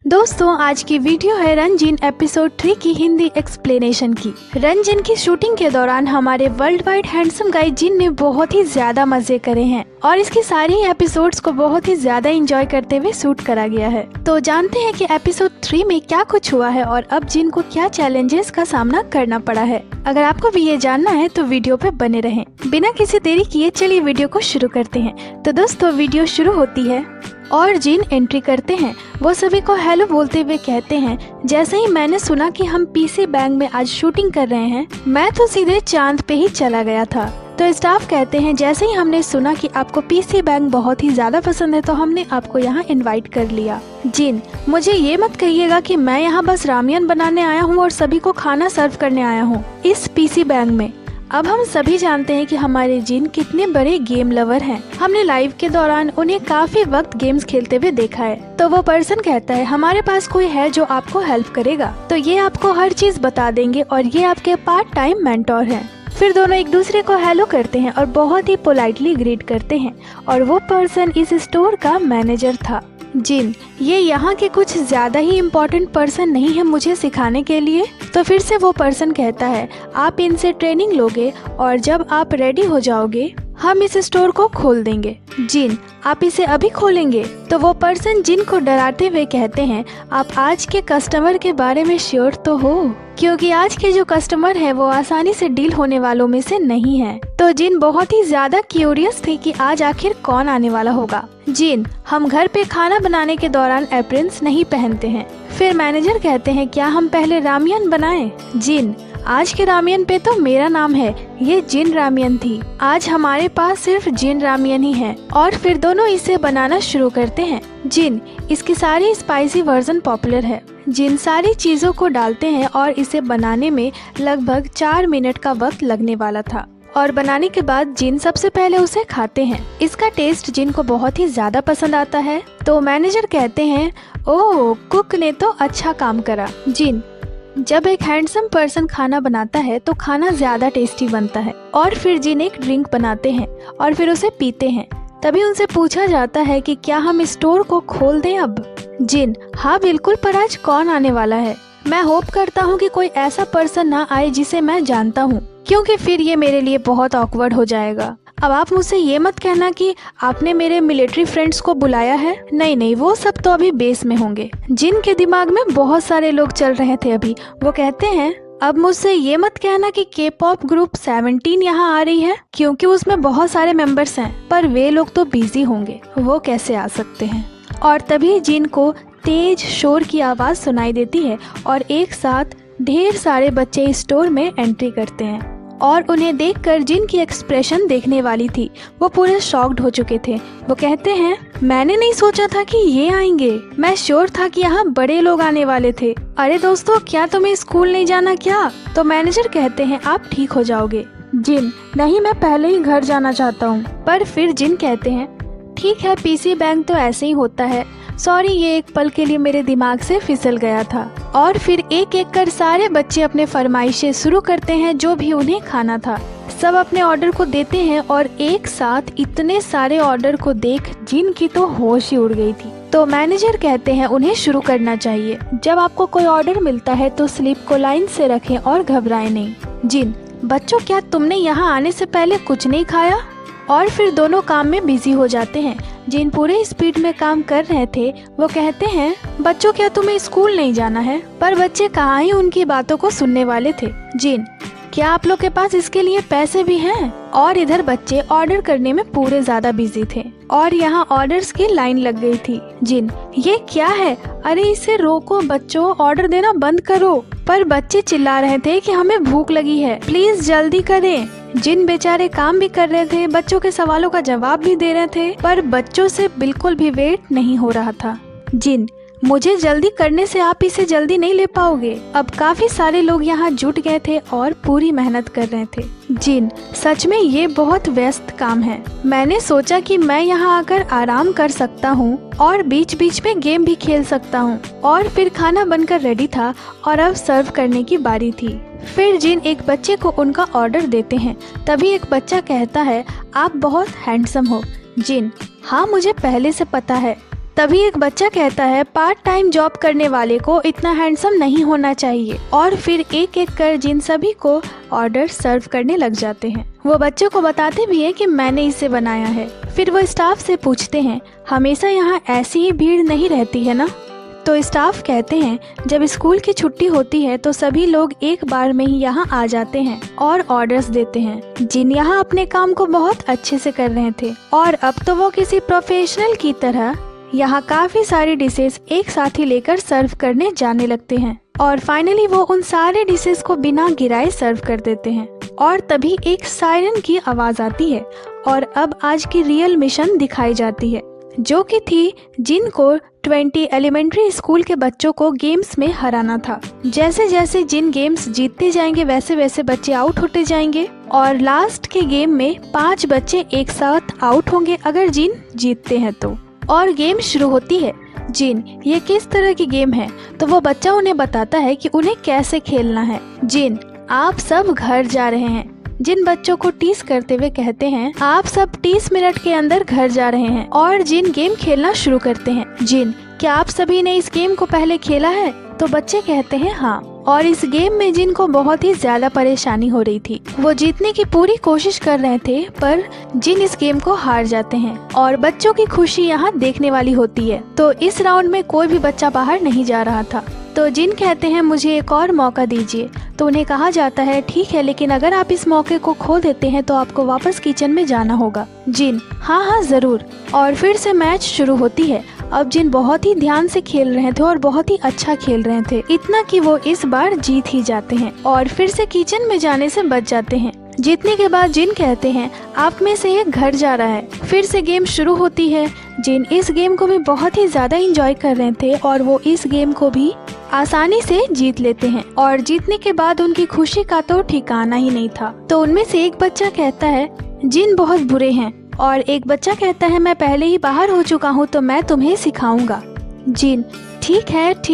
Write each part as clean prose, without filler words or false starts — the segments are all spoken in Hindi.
दोस्तों आज की वीडियो है रंजीन एपिसोड 3 की हिंदी एक्सप्लेनेशन की। रंजीन की शूटिंग के दौरान हमारे वर्ल्ड वाइड हैंडसम गाय जिन ने बहुत ही ज्यादा मजे करे हैं और इसकी सारी एपिसोड्स को बहुत ही ज्यादा एंजॉय करते हुए शूट करा गया है। तो जानते हैं कि एपिसोड 3 में क्या कुछ हुआ है और अब जिन को क्या चैलेंजेस का सामना करना पड़ा है। अगर आपको भी ये जानना है तो वीडियो पे बने रहें। बिना किसी देरी किए चलिए वीडियो को शुरू करते हैं। तो दोस्तों वीडियो शुरू होती है और जिन एंट्री करते हैं। वो सभी को हेलो बोलते हुए कहते हैं, जैसे ही मैंने सुना कि हम पीसी बैंक में आज शूटिंग कर रहे हैं मैं तो सीधे चांद पे ही चला गया था। तो स्टाफ कहते हैं, जैसे ही हमने सुना कि आपको पीसी बैंक बहुत ही ज्यादा पसंद है तो हमने आपको यहाँ इनवाइट कर लिया। जिन, मुझे ये मत कहिएगा कि मैं यहाँ बस रामियन बनाने आया हूँ और सभी को खाना सर्व करने आया हूँ इस पीसी बैंक में। अब हम सभी जानते हैं कि हमारे जिन कितने बड़े गेम लवर हैं। हमने लाइव के दौरान उन्हें काफी वक्त गेम्स खेलते हुए देखा है। तो वो पर्सन कहता है, हमारे पास कोई है जो आपको हेल्प करेगा, तो ये आपको हर चीज बता देंगे और ये आपके पार्ट टाइम मेंटोर हैं। फिर दोनों एक दूसरे को हेलो करते हैं और बहुत ही पोलाइटली ग्रीट करते हैं और वो पर्सन इस स्टोर का मैनेजर था। जिन, ये यहाँ के कुछ ज्यादा ही इम्पोर्टेंट पर्सन नहीं है मुझे सिखाने के लिए। तो फिर से वो पर्सन कहता है, आप इनसे ट्रेनिंग लोगे और जब आप रेडी हो जाओगे हम इस स्टोर को खोल देंगे। जिन, आप इसे अभी खोलेंगे? तो वो पर्सन जिन को डराते हुए कहते हैं, आप आज के कस्टमर के बारे में श्योर तो हो? क्योंकि आज के जो कस्टमर है वो आसानी से डील होने वालों में से नहीं है। तो जिन बहुत ही ज्यादा क्यूरियस थे कि आज आखिर कौन आने वाला होगा। जिन, हम घर पे खाना बनाने के दौरान एप्रन्स नहीं पहनते हैं। फिर मैनेजर कहते हैं, क्या हम पहले रामियन बनाएं? जिन, आज के रामियन पे तो मेरा नाम है, ये जिन रामियन थी। आज हमारे पास सिर्फ जिन रामियन ही है। और फिर दोनों इसे बनाना शुरू करते हैं। जिन, इसकी सारी स्पाइसी वर्जन पॉपुलर है। जिन सारी चीजों को डालते हैं और इसे बनाने में लगभग 4 मिनट का वक्त लगने वाला था। और बनाने के बाद जिन सबसे पहले उसे खाते हैं। इसका टेस्ट जिन को बहुत ही ज्यादा पसंद आता है। तो मैनेजर कहते हैं, ओह कुक ने तो अच्छा काम करा। जिन, जब एक हैंडसम पर्सन खाना बनाता है तो खाना ज्यादा टेस्टी बनता है। और फिर जिन एक ड्रिंक बनाते हैं और फिर उसे पीते हैं। तभी उनसे पूछा जाता है कि क्या हम स्टोर को खोल दें अब? जिन, हाँ बिल्कुल, पर आज कौन आने वाला है? मैं होप करता हूँ कि कोई ऐसा पर्सन ना आए जिसे मैं जानता हूँ, क्योंकि फिर ये मेरे लिए बहुत ऑकवर्ड हो जाएगा। अब आप मुझसे ये मत कहना कि आपने मेरे मिलिट्री फ्रेंड्स को बुलाया है। नहीं नहीं, वो सब तो अभी बेस में होंगे। जिन के दिमाग में बहुत सारे लोग चल रहे थे अभी। वो कहते हैं, अब मुझसे ये मत कहना कि के-पॉप ग्रुप 17 यहाँ आ रही है, क्योंकि उसमें बहुत सारे मेंबर्स हैं, पर वे लोग तो बिजी होंगे, वो कैसे आ सकते हैं? और तभी जिन को तेज शोर की आवाज सुनाई देती है और एक साथ ढेर सारे बच्चे स्टोर में एंट्री करते हैं। और उन्हें देखकर जिन की एक्सप्रेशन देखने वाली थी, वो पूरे शॉक्ड हो चुके थे। वो कहते हैं, मैंने नहीं सोचा था कि ये आएंगे, मैं श्योर था कि यहाँ बड़े लोग आने वाले थे। अरे दोस्तों, क्या तुम्हें स्कूल नहीं जाना क्या? तो मैनेजर कहते हैं, आप ठीक हो जाओगे। जिन, नहीं मैं पहले ही घर जाना चाहता हूँ। पर फिर जिन कहते हैं, ठीक है पीसी बैंक तो ऐसे ही होता है, सॉरी ये एक पल के लिए मेरे दिमाग से फिसल गया था। और फिर एक एक कर सारे बच्चे अपने फरमाइशें शुरू करते हैं जो भी उन्हें खाना था। सब अपने ऑर्डर को देते हैं और एक साथ इतने सारे ऑर्डर को देख जिन की तो होश ही उड़ गई थी। तो मैनेजर कहते हैं उन्हें शुरू करना चाहिए। जब आपको कोई ऑर्डर मिलता है तो स्लिप को लाइन से रखें और घबराएं नहीं। जिन, बच्चों क्या तुमने यहाँ आने से पहले कुछ नहीं खाया? और फिर दोनों काम में बिजी हो जाते हैं। जिन पूरे स्पीड में काम कर रहे थे। वो कहते हैं, बच्चों क्या तुम्हें स्कूल नहीं जाना है? पर बच्चे कहाँ ही उनकी बातों को सुनने वाले थे। जिन, क्या आप लोग के पास इसके लिए पैसे भी हैं? और इधर बच्चे ऑर्डर करने में पूरे ज्यादा बिजी थे और यहाँ ऑर्डर्स की लाइन लग गई थी। जिन, ये क्या है? अरे इसे रोको बच्चों, ऑर्डर देना बंद करो। पर बच्चे चिल्ला रहे थे कि हमें भूख लगी है, प्लीज जल्दी करें। जिन बेचारे काम भी कर रहे थे, बच्चों के सवालों का जवाब भी दे रहे थे, पर बच्चों से बिल्कुल भी वेट नहीं हो रहा था। जिन, मुझे जल्दी करने से आप इसे जल्दी नहीं ले पाओगे। अब काफी सारे लोग यहाँ जुट गए थे और पूरी मेहनत कर रहे थे। जिन, सच में ये बहुत व्यस्त काम है। मैंने सोचा कि मैं यहाँ आकर आराम कर सकता हूँ और बीच बीच में गेम भी खेल सकता हूँ। और फिर खाना बनकर रेडी था और अब सर्व करने की बारी थी। फिर जिन एक बच्चे को उनका ऑर्डर देते हैं। तभी एक बच्चा कहता है, आप बहुत हैंडसम हो। जिन, हाँ मुझे पहले से पता है, तभी एक बच्चा कहता है पार्ट टाइम जॉब करने वाले को इतना हैंडसम नहीं होना चाहिए, और फिर एक एक कर जिन सभी को ऑर्डर सर्व करने लग जाते हैं। वो बच्चों को बताते भी है कि मैंने इसे बनाया है। फिर वो स्टाफ से पूछते हैं हमेशा यहाँ ऐसी ही भीड़ नहीं रहती है ना? तो स्टाफ कहते हैं जब स्कूल की छुट्टी होती है तो सभी लोग एक बार में ही यहाँ आ जाते हैं और ऑर्डर्स देते हैं। जिन यहाँ अपने काम को बहुत अच्छे से कर रहे थे और अब तो वो किसी प्रोफेशनल की तरह यहाँ काफी सारी डिशेस एक साथ ही लेकर सर्व करने जाने लगते हैं, और फाइनली वो उन सारे डिशेस को बिना गिराए सर्व कर देते हैं। और तभी एक सायरन की आवाज आती है और अब आज की रियल मिशन दिखाई जाती है, जो कि थी जिन को 20 एलिमेंट्री स्कूल के बच्चों को गेम्स में हराना था। जैसे जैसे जिन गेम्स जीतते जाएंगे वैसे वैसे बच्चे आउट होते जाएंगे, और लास्ट के गेम में 5 बच्चे एक साथ आउट होंगे अगर जिन जीतते हैं तो। और गेम शुरू होती है। जिन ये किस तरह की गेम है तो वो बच्चा उन्हें बताता है कि उन्हें कैसे खेलना है। जिन आप सब घर जा रहे हैं। जिन बच्चों को टीस करते हुए कहते हैं आप सब 30 मिनट के अंदर घर जा रहे हैं, और जिन गेम खेलना शुरू करते हैं। जिन क्या आप सभी ने इस गेम को पहले खेला है? तो बच्चे कहते हैं हाँ। और इस गेम में जिन को बहुत ही ज्यादा परेशानी हो रही थी। वो जीतने की पूरी कोशिश कर रहे थे पर जिन इस गेम को हार जाते हैं, और बच्चों की खुशी यहाँ देखने वाली होती है। तो इस राउंड में कोई भी बच्चा बाहर नहीं जा रहा था। तो जिन कहते हैं मुझे एक और मौका दीजिए। तो उन्हें कहा जाता है ठीक है, लेकिन अगर आप इस मौके को खो देते हैं तो आपको वापस किचन में जाना होगा। जिन हाँ जरूर। और फिर से मैच शुरू होती है। अब जिन बहुत ही ध्यान से खेल रहे थे और बहुत ही अच्छा खेल रहे थे, इतना कि वो इस बार जीत ही जाते हैं और फिर से किचन में जाने से बच जाते हैं। जीतने के बाद जिन कहते हैं आप में से एक घर जा रहा है। फिर से गेम शुरू होती है। जिन इस गेम को भी बहुत ही ज्यादा एंजॉय कर रहे थे और वो इस गेम को भी आसानी से जीत लेते हैं, और जीतने के बाद उनकी खुशी का तो ठिकाना ही नहीं था। तो उनमें से एक बच्चा कहता है जिन बहुत बुरे हैं, और एक बच्चा कहता है मैं पहले ही बाहर हो चुका हूँ तो मैं तुम्हें सिखाऊंगा। जिन ठीक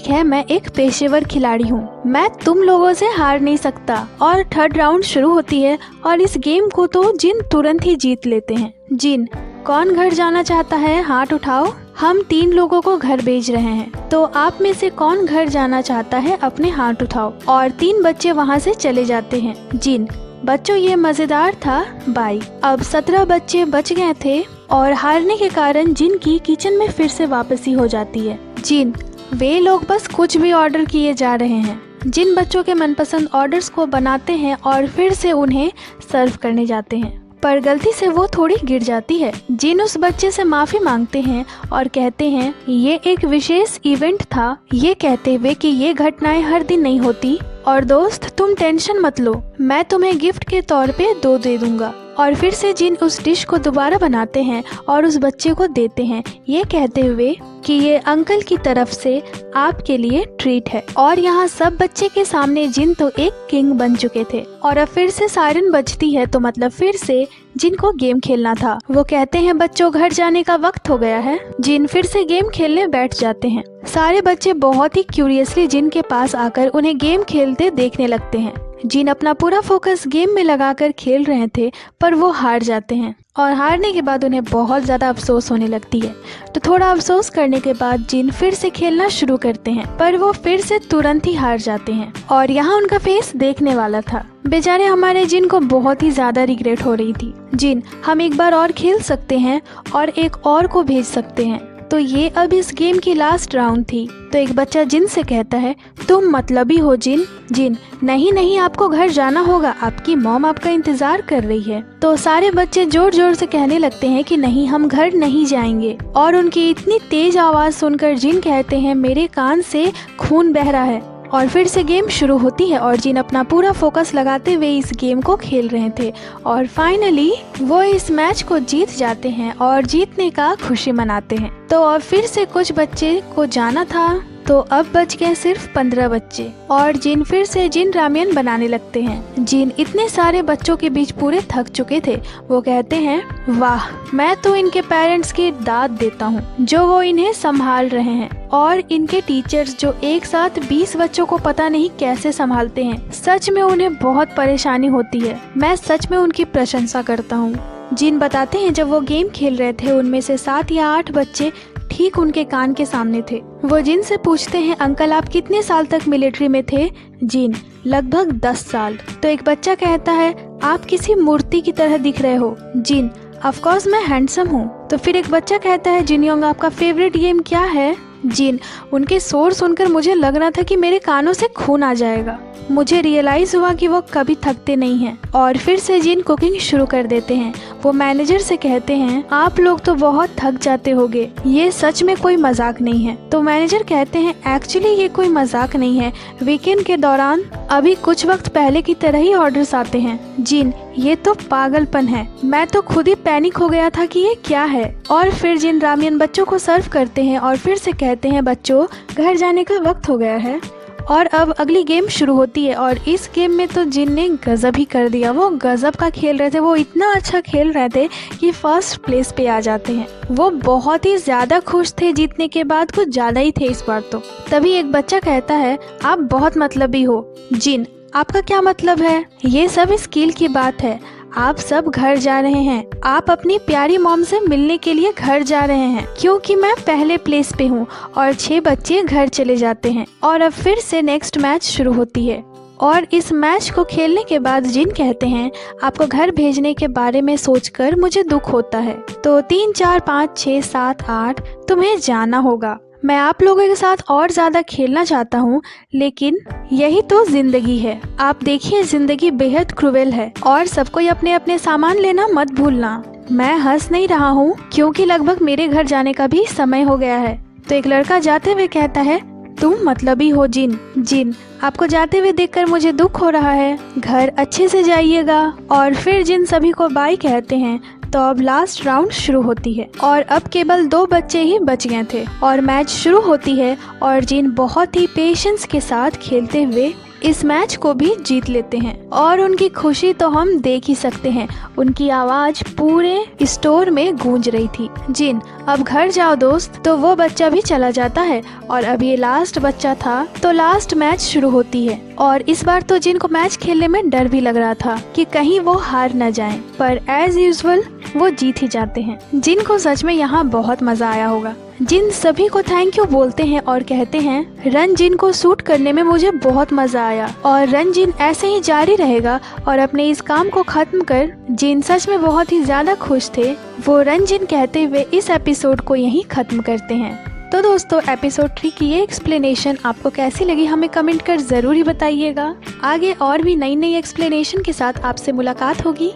है मैं एक पेशेवर खिलाड़ी हूँ, मैं तुम लोगों से हार नहीं सकता। और थर्ड राउंड शुरू होती है और इस गेम को तो जिन तुरंत ही जीत लेते हैं। जिन कौन घर जाना चाहता है हाथ उठाओ, हम 3 लोगों को घर भेज रहे हैं, तो आप में से कौन घर जाना चाहता है अपने हाथ उठाओ। और 3 बच्चे वहाँ से चले जाते हैं। जिन बच्चों ये मजेदार था बाय। अब 17 बच्चे बच गए थे और हारने के कारण जिन की किचन में फिर से वापसी हो जाती है। जिन वे लोग बस कुछ भी ऑर्डर किए जा रहे हैं। जिन बच्चों के मनपसंद ऑर्डर्स को बनाते हैं और फिर से उन्हें सर्व करने जाते हैं, पर गलती से वो थोड़ी गिर जाती है। जिन उस बच्चे से माफी मांगते हैं और कहते हैं ये एक विशेष इवेंट था, ये कहते हुए कि ये घटनाएं हर दिन नहीं होती, और दोस्त तुम टेंशन मत लो, मैं तुम्हें गिफ्ट के तौर पे 2 दे दूंगा। और फिर से जिन उस डिश को दोबारा बनाते हैं और उस बच्चे को देते हैं, ये कहते हुए कि ये अंकल की तरफ से आपके लिए ट्रीट है। और यहाँ सब बच्चे के सामने जिन तो एक किंग बन चुके थे। और अब फिर से सायरन बजती है, तो मतलब फिर से जिन को गेम खेलना था। वो कहते हैं बच्चों घर जाने का वक्त हो गया है। जिन फिर से गेम खेलने बैठ जाते हैं। सारे बच्चे बहुत ही क्यूरियसली जिन के पास आकर उन्हें गेम खेलते देखने लगते हैं। जिन अपना पूरा फोकस गेम में लगाकर खेल रहे थे, पर वो हार जाते हैं, और हारने के बाद उन्हें बहुत ज़्यादा अफसोस होने लगती है। तो थोड़ा अफसोस करने के बाद जिन फिर से खेलना शुरू करते हैं, पर वो फिर से तुरंत ही हार जाते हैं। और यहाँ उनका फेस देखने वाला था। बेचारे हमारे जिन को बहुत ही ज़्यादा रिग्रेट हो रही थी। जिन हम एक बार और खेल सकते हैं और एक और को भेज सकते हैं। तो ये अब इस गेम की लास्ट राउंड थी। तो एक बच्चा जिन से कहता है तुम मतलबी हो जिन। जिन नहीं आपको घर जाना होगा, आपकी मॉम आपका इंतजार कर रही है। तो सारे बच्चे जोर जोर से कहने लगते हैं कि नहीं हम घर नहीं जाएंगे। और उनकी इतनी तेज आवाज सुनकर जिन कहते हैं मेरे कान से खून बह रहा है। और फिर से गेम शुरू होती है और जिन अपना पूरा फोकस लगाते हुए इस गेम को खेल रहे थे, और फाइनली वो इस मैच को जीत जाते हैं और जीतने का खुशी मनाते हैं। तो अब फिर से कुछ बच्चे को जाना था, तो अब बच गए सिर्फ 15 बच्चे। और जिन फिर से जिन रामेन बनाने लगते हैं। जिन इतने सारे बच्चों के बीच पूरे थक चुके थे। वो कहते हैं वाह, मैं तो इनके पेरेंट्स की दाद देता हूँ जो वो इन्हें संभाल रहे हैं, और इनके टीचर्स जो एक साथ 20 बच्चों को पता नहीं कैसे संभालते हैं। सच में उन्हें बहुत परेशानी होती है। मैं सच में उनकी प्रशंसा करता हूँ। जिन बताते हैं जब वो गेम खेल रहे थे उनमें से 7 या 8 बच्चे ठीक उनके कान के सामने थे। वो जिन से पूछते हैं, अंकल आप कितने साल तक मिलिट्री में थे? जिन, लगभग 10 साल। तो एक बच्चा कहता है, आप किसी मूर्ति की तरह दिख रहे हो। जिन, ऑफ कोर्स मैं हैंडसम हूँ। तो फिर एक बच्चा कहता है, जिन योंग आपका फेवरेट गेम क्या है? जिन, उनके शोर सुनकर मुझे लग रहा था कि मेरे कानों से खून आ जाएगा। मुझे रियलाइज हुआ कि वो कभी थकते नहीं हैं। और फिर से जिन कुकिंग शुरू कर देते हैं। वो मैनेजर से कहते हैं, आप लोग तो बहुत थक जाते होगे, ये सच में कोई मजाक नहीं है। तो मैनेजर कहते हैं, एक्चुअली ये कोई मजाक नहीं है, वीकेंड के दौरान अभी कुछ वक्त पहले की तरह ही ऑर्डर्स आते हैं। जिन, ये तो पागलपन है, मैं तो खुद ही पैनिक हो गया था कि ये क्या है। और फिर जिन रामियन बच्चों को सर्व करते हैं और फिर से कहते हैं, बच्चों घर जाने का वक्त हो गया है। और अब अगली गेम शुरू होती है और इस गेम में तो जिन ने गजब ही कर दिया। वो गजब का खेल रहे थे, वो इतना अच्छा खेल रहे थे कि फर्स्ट प्लेस पे आ जाते हैं। वो बहुत ही ज्यादा खुश थे जीतने के बाद, कुछ ज्यादा ही थे इस बार तो। तभी एक बच्चा कहता है, आप बहुत मतलबी हो। जिन, आपका क्या मतलब है? ये सब स्किल की बात है, आप सब घर जा रहे हैं, आप अपनी प्यारी मॉम से मिलने के लिए घर जा रहे हैं, क्योंकि मैं पहले प्लेस पे हूँ। और 6 बच्चे घर चले जाते हैं और अब फिर से नेक्स्ट मैच शुरू होती है। और इस मैच को खेलने के बाद जिन कहते हैं, आपको घर भेजने के बारे में सोचकर मुझे दुख होता है। तो 3, 4, 5, 6, 7, 8 तुम्हें जाना होगा। मैं आप लोगों के साथ और ज्यादा खेलना चाहता हूँ, लेकिन यही तो जिंदगी है। आप देखिए, जिंदगी बेहद क्रूएल है और सबको अपने अपने सामान लेना मत भूलना। मैं हंस नहीं रहा हूँ, क्योंकि लगभग मेरे घर जाने का भी समय हो गया है। तो एक लड़का जाते हुए कहता है, तुम मतलबी हो जिन। जिन, आपको जाते हुए देखकर मुझे दुख हो रहा है, घर अच्छे से जाइएगा। और फिर जिन सभी को बाय कहते हैं। तो अब लास्ट राउंड शुरू होती है और अब केवल 2 बच्चे ही बच गए थे और मैच शुरू होती है। और जिन बहुत ही पेशेंस के साथ खेलते हुए इस मैच को भी जीत लेते हैं और उनकी खुशी तो हम देख ही सकते हैं। उनकी आवाज पूरे स्टोर में गूंज रही थी। जिन, अब घर जाओ दोस्त। तो वो बच्चा भी चला जाता है और अब ये लास्ट बच्चा था। तो लास्ट मैच शुरू होती है और इस बार तो जिन को मैच खेलने में डर भी लग रहा था कि कहीं वो हार न जाएं, पर एज यूजुअल वो जीत ही जाते हैं। जिन को सच में यहाँ बहुत मजा आया होगा। जिन सभी को थैंक यू बोलते हैं और कहते हैं, रन जिन को शूट करने में मुझे बहुत मजा आया और रन जिन ऐसे ही जारी रहेगा। और अपने इस काम को खत्म कर जिन सच में बहुत ही ज्यादा खुश थे। वो रन जिन कहते हुए इस एपिसोड को यहीं खत्म करते हैं। तो दोस्तों, एपिसोड 3 की ये एक्सप्लेनेशन आपको कैसी लगी हमें कमेंट कर जरूर ही बताइएगा। आगे और भी नई नई एक्सप्लेनेशन के साथ आपसे मुलाकात होगी।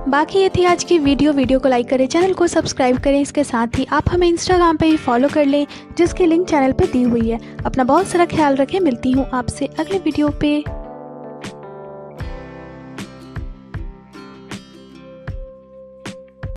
बाकी ये थी आज की वीडियो को लाइक करें, चैनल को सब्सक्राइब करें। इसके साथ ही आप हमें इंस्टाग्राम पे ही फॉलो कर लें, जिसकी लिंक चैनल पे दी हुई है। अपना बहुत सारा ख्याल रखें। मिलती हूँ आपसे अगले वीडियो पे।